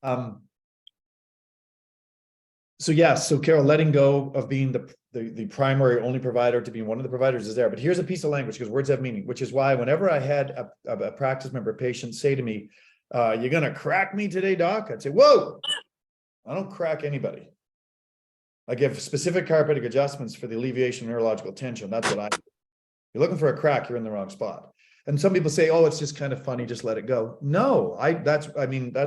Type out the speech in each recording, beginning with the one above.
So yes, so Carol, letting go of being the primary only provider to being one of the providers is there. But here's a piece of language, because words have meaning, which is why whenever I had a practice member patient say to me, you're going to crack me today, doc? I'd say, whoa, I don't crack anybody. I give specific chiropractic adjustments for the alleviation of neurological tension. That's what I do. You're looking for a crack, you're in the wrong spot. And some people say, oh, it's just kind of funny, just let it go. No, that's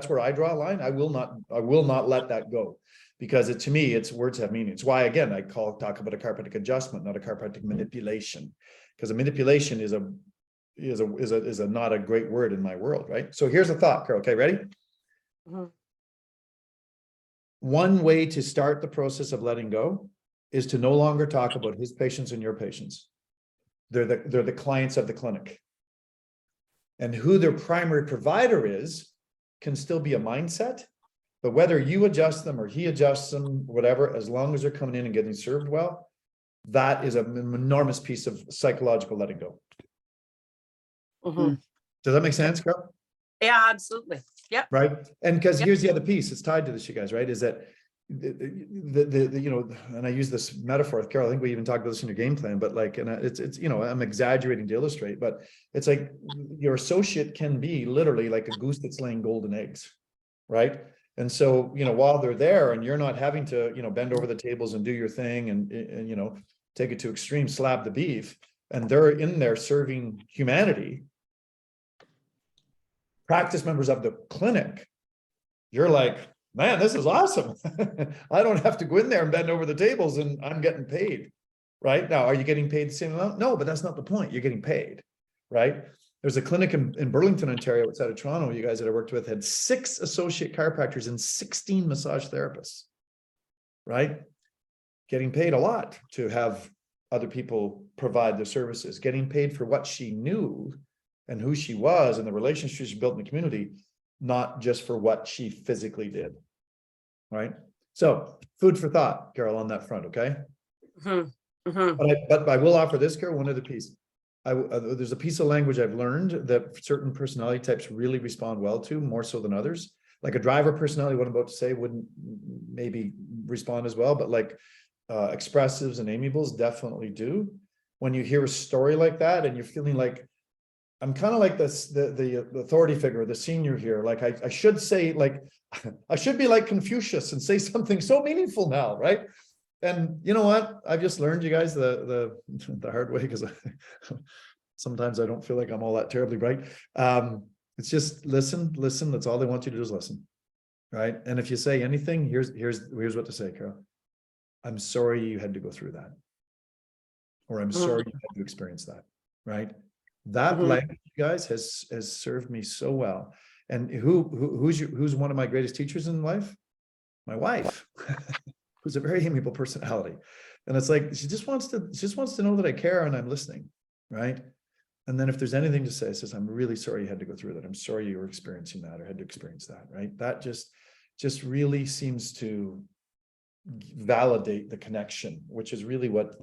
where I draw a line. I will not let that go, because to me, it's words have meaning. It's why, again, I talk about a chiropractic adjustment, not a chiropractic manipulation, because a manipulation is not a great word in my world, right? So here's a thought, Carol. Okay, ready? Mm-hmm. One way to start the process of letting go is to no longer talk about his patients and your patients. They're the clients of the clinic. And who their primary provider is can still be a mindset, but whether you adjust them or he adjusts them, whatever, as long as they're coming in and getting served well, that is an enormous piece of psychological letting go. Mm-hmm. Does that make sense, Carol? Yeah, absolutely. Yep. Right. And because here's the other piece, it's tied to this, you guys, right? Is that and I use this metaphor, Carol, I think we even talked about this in your game plan, but like, and it's, I'm exaggerating to illustrate, but it's like your associate can be literally like a goose that's laying golden eggs, right? And so, while they're there and you're not having to, bend over the tables and do your thing and take it to extreme, slap the beef, and they're in there serving humanity, practice members of the clinic, you're like, man, this is awesome. I don't have to go in there and bend over the tables and I'm getting paid, right? Now, are you getting paid the same amount? No, but that's not the point. You're getting paid, right? There's a clinic in Burlington, Ontario, outside of Toronto, you guys that I worked with had 6 associate chiropractors and 16 massage therapists, right? Getting paid a lot to have other people provide the services, getting paid for what she knew and who she was and the relationships she built in the community, not just for what she physically did. Right. So food for thought, Carol, on that front. Okay. Mm-hmm. Mm-hmm. But I will offer this, Carol, one other piece. There's a piece of language I've learned that certain personality types really respond well to, more so than others. Like a driver personality, what I'm about to say wouldn't maybe respond as well, but like expressives and amiables definitely do. When you hear a story like that and you're feeling like, I'm kind of like this, the authority figure, the senior here. Like I should say, like, I should be like Confucius and say something so meaningful now, right? And you know what? I've just learned, you guys, the hard way, because sometimes I don't feel like I'm all that terribly bright. It's just listen. That's all they want you to do is listen, right? And if you say anything, here's what to say, Carol. I'm sorry you had to go through that, or I'm sorry you had to experience that, right? That language, you guys, has served me so well. And who's one of my greatest teachers in life? My wife, who's a very amiable personality. And it's like she just wants to know that I care and I'm listening, right? And then if there's anything to say, it says, I'm really sorry you had to go through that. I'm sorry you were experiencing that or had to experience that, right? That just really seems to validate the connection, which is really what,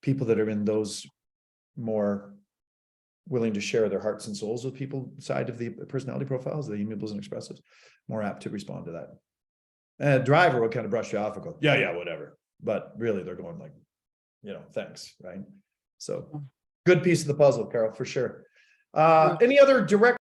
people that are in those more willing to share their hearts and souls with people side of the personality profiles, the amiables and expressives, more apt to respond to that. And a driver will kind of brush you off and go, yeah, whatever. But really they're going like, thanks, right? So good piece of the puzzle, Carol, for sure. Any other direct